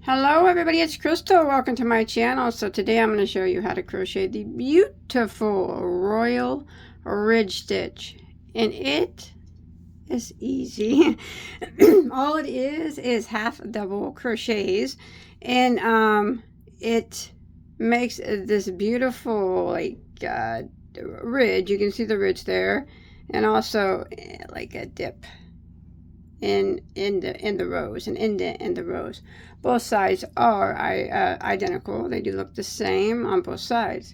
Hello everybody, it's Crystal. Welcome to my channel. So today I'm going to show you how to crochet the beautiful royal ridge stitch, and it is easy. All it is half double crochets, and it makes this beautiful ridge. You can see the ridge there, and also like a dip in the rows, and indent in the rows. Both sides are identical. They do look the same on both sides.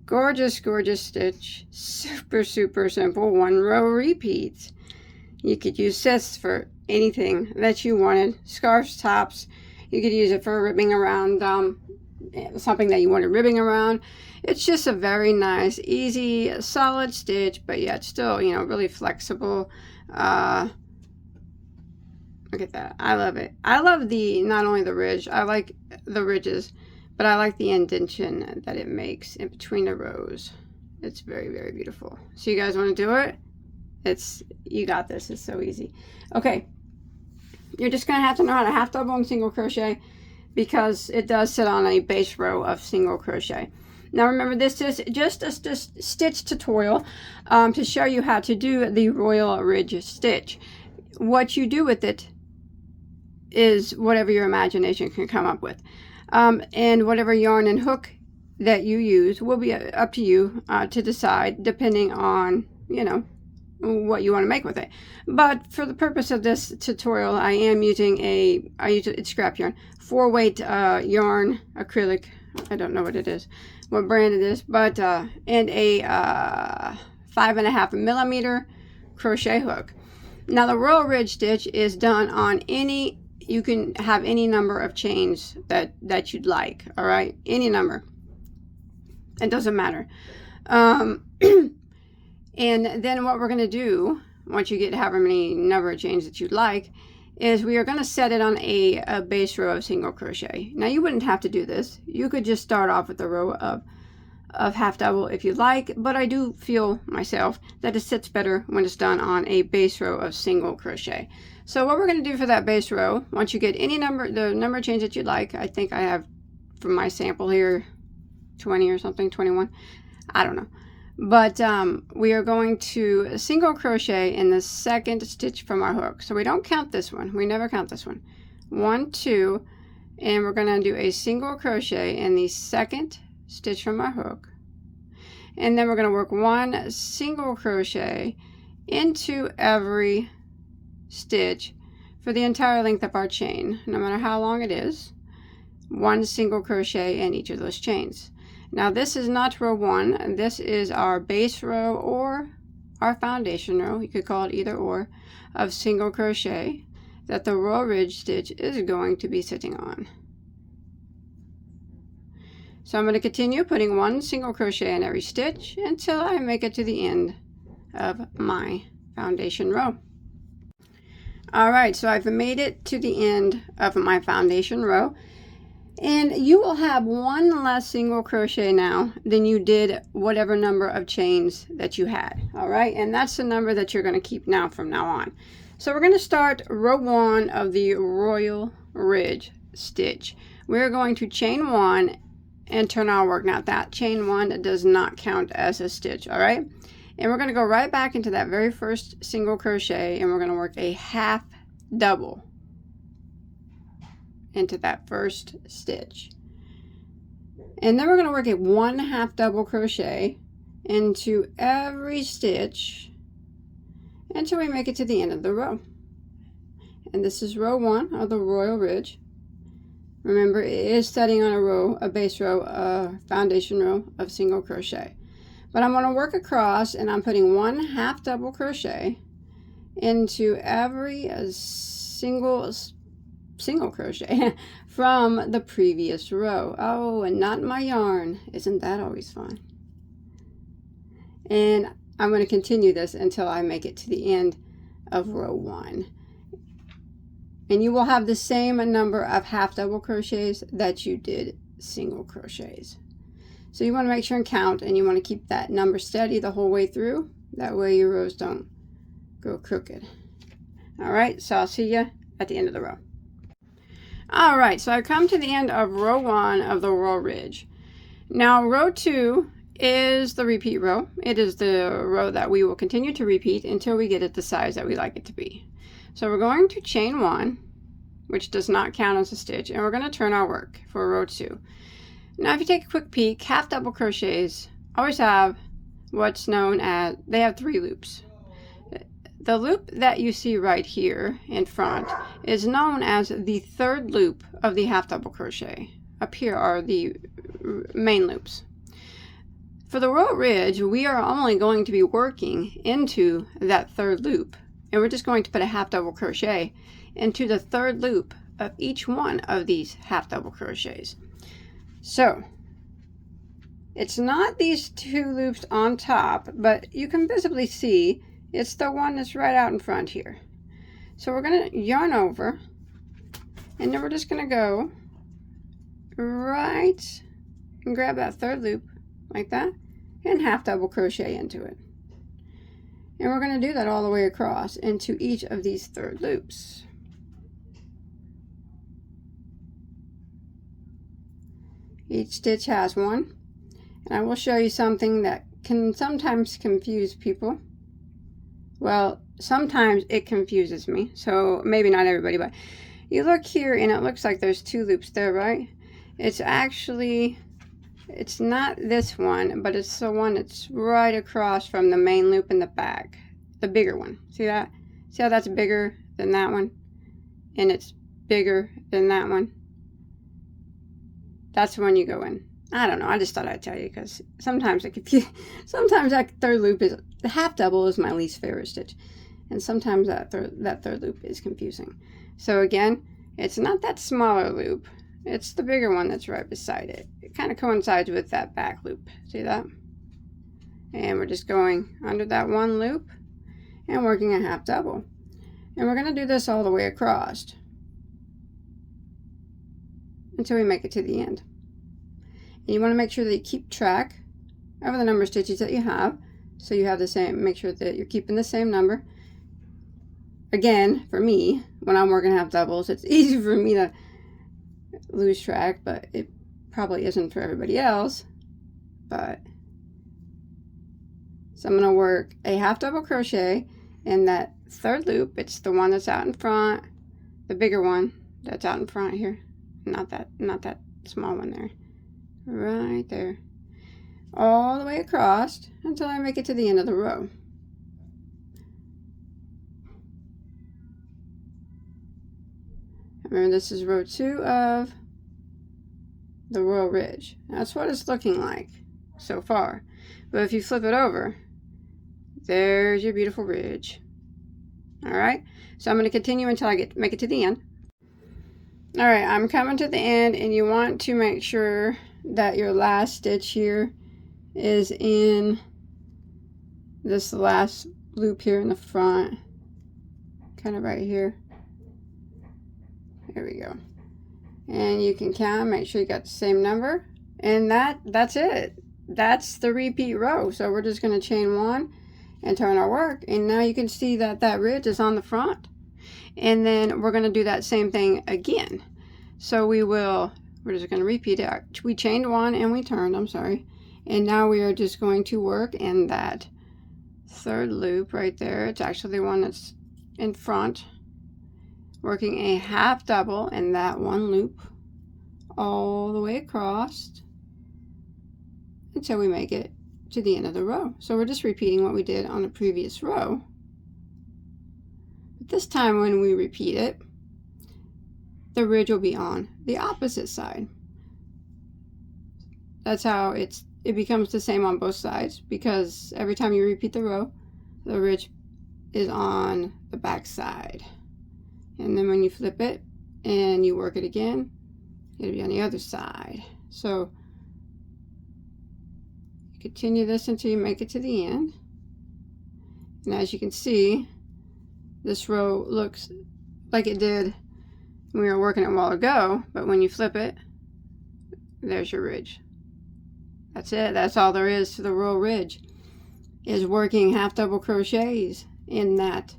Gorgeous, gorgeous stitch. Super, super simple. One row repeats. You could use this for anything that you wanted. Scarves, tops. You could use it for ribbing around something that you wanted ribbing around. It's just a very nice, easy, solid stitch, but yet still, you know, really flexible. Look at that. I love it. I love not only the ridge, I like the ridges, but I like the indentation that it makes in between the rows. It's very, very beautiful. So you guys want to do it? You got this. It's so easy. Okay. You're just going to have to know how to half double and single crochet, because it does sit on a base row of single crochet. Now remember, this is just a stitch tutorial to show you how to do the royal ridge stitch. What you do with it is whatever your imagination can come up with, and whatever yarn and hook that you use will be up to you to decide, depending on, you know, what you want to make with it. But for the purpose of this tutorial, I am using it's scrap yarn, 4-weight yarn, acrylic. I don't know what it is, what brand it is, but and a 5.5 millimeter crochet hook. Now the royal ridge stitch is done on you can have any number of chains that you'd like, all right? Any number. It doesn't matter. And then what we're going to do, once you get however many number of chains that you'd like, is we are going to set it on a base row of single crochet. Now you wouldn't have to do this. You could just start off with a row of half double if you like, but I do feel myself that it sits better when it's done on a base row of single crochet. So what we're going to do for that base row, once you get the number of chains that you'd like, I think I have from my sample here 20 or something, 21, I don't know, but we are going to single crochet in the second stitch from our hook. So we don't count this one, we never count this one. 1, 2, and we're going to do a single crochet in the second stitch from our hook, and then we're going to work 1 single crochet into every stitch for the entire length of our chain, no matter how long it is. 1 single crochet in each of those chains. Now this is not row 1, this is our base row or our foundation row, you could call it either or, of single crochet that the royal ridge stitch is going to be sitting on. So I'm going to continue putting 1 single crochet in every stitch until I make it to the end of my foundation row. Alright, so I've made it to the end of my foundation row, and you will have 1 less single crochet now than you did whatever number of chains that you had. Alright, and that's the number that you're going to keep now from now on. So we're going to start row 1 of the royal ridge stitch. We're going to chain 1 and turn our work. Now that chain 1 does not count as a stitch, all right? And we're going to go right back into that very first single crochet, and we're going to work a half double into that first stitch. And then we're going to work a 1 half double crochet into every stitch until we make it to the end of the row. And this is row 1 of the royal ridge. Remember, it is setting on a base row, foundation row of single crochet. But I'm going to work across, and I'm putting 1 half double crochet into every single crochet from the previous row. Oh, and not my yarn. Isn't that always fun? And I'm going to continue this until I make it to the end of row 1. And you will have the same number of half double crochets that you did single crochets. So you want to make sure and count, and you want to keep that number steady the whole way through. That way your rows don't go crooked. All right, so I'll see you at the end of the row. All right, so I've come to the end of row 1 of the row ridge. Now row 2 is the repeat row. It is the row that we will continue to repeat until we get it the size that we like it to be. So we're going to chain 1, which does not count as a stitch, and we're going to turn our work for row 2. Now if you take a quick peek, half double crochets always have what's known as, they have 3 loops. The loop that you see right here in front is known as the 3rd loop of the half double crochet. Up here are the main loops. For the row ridge, we are only going to be working into that 3rd loop, and we're just going to put a half double crochet into the 3rd loop of each one of these half double crochets. So it's not these 2 loops on top, but you can visibly see it's the one that's right out in front here. So we're going to yarn over, and then we're just going to go right and grab that 3rd loop like that and half double crochet into it. And we're going to do that all the way across into each of these 3rd loops. Each stitch has one, and I will show you something that can sometimes confuse people. Well, sometimes it confuses me, so maybe not everybody, but you look here and it looks like there's 2 loops there, right? It's actually, it's not this one, but it's the one that's right across from the main loop in the back, the bigger one. See that? See how that's bigger than that one? And it's bigger than that one? That's the one you go in. I don't know, I just thought I'd tell you because sometimes it confuses. Sometimes that 3rd loop is, the half double is my least favorite stitch, and sometimes that third loop is confusing. So again, it's not that smaller loop, it's the bigger one that's right beside it. It kind of coincides with that back loop. See that? And we're just going under that 1 loop and working a half double. And we're going to do this all the way across until we make it to the end. And you want to make sure that you keep track of the number of stitches that you have, so you have the same, make sure that you're keeping the same number. Again, for me, when I'm working half doubles, it's easy for me to lose track, but it probably isn't for everybody else. But so I'm going to work a half double crochet in that 3rd loop. It's the one that's out in front, the bigger one that's out in front here, not that small one there. Right there, all the way across until I make it to the end of the row. Remember, this is row 2 of the row ridge. That's what it's looking like so far. But if you flip it over, there's your beautiful ridge. All right, so I'm going to continue until I make it to the end. All right, I'm coming to the end, and you want to make sure that your last stitch here is in this last loop here in the front, kind of right here. There we go. And you can count, make sure you got the same number, and that's it. That's the repeat row. So we're just going to chain 1 and turn our work, and now you can see that that ridge is on the front. And then we're going to do that same thing again. So we're just going to repeat it. We chained 1 and we turned, I'm sorry. And now we are just going to work in that 3rd loop right there. It's actually the one that's in front. Working a half double in that 1 loop all the way across until we make it to the end of the row. So we're just repeating what we did on the previous row. But this time when we repeat it, the ridge will be on the opposite side. That's how it becomes the same on both sides, because every time you repeat the row, the ridge is on the back side. And then when you flip it and you work it again, it'll be on the other side. So continue this until you make it to the end. And as you can see, this row looks like it did when we were working it a while ago, but when you flip it, there's your ridge. That's it. That's all there is to the row ridge, is working half double crochets in that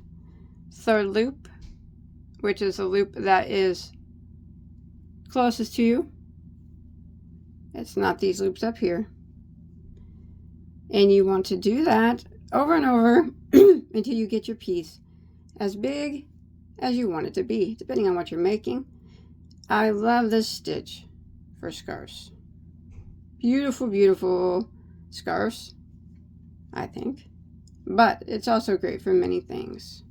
3rd loop, which is a loop that is closest to you. It's not these loops up here. And you want to do that over and over until you get your piece as big as you want it to be, depending on what you're making. I love this stitch for scarves. Beautiful, beautiful scarves, I think. But it's also great for many things.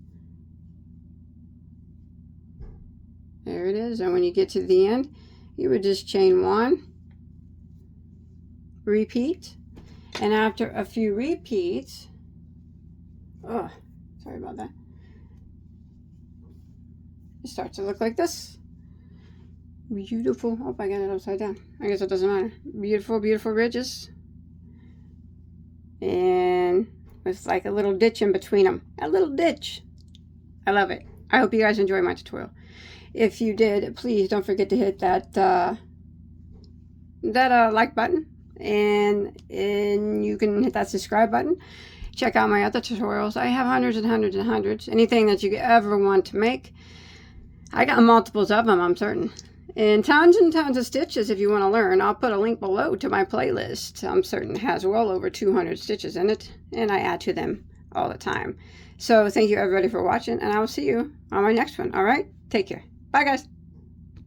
There it is. And when you get to the end, you would just chain 1, repeat, and after a few repeats, oh, sorry about that, it starts to look like this. Beautiful. Oh, I got it upside down. I guess it doesn't matter. Beautiful, beautiful ridges. And with like a little ditch in between them. A little ditch. I love it. I hope you guys enjoy my tutorial. If you did, please don't forget to hit that like button. And you can hit that subscribe button. Check out my other tutorials. I have hundreds and hundreds and hundreds. Anything that you ever want to make. I got multiples of them, I'm certain. And tons of stitches if you want to learn. I'll put a link below to my playlist. I'm certain it has well over 200 stitches in it. And I add to them all the time. So thank you everybody for watching. And I will see you on my next one. Alright? Take care. Bye guys.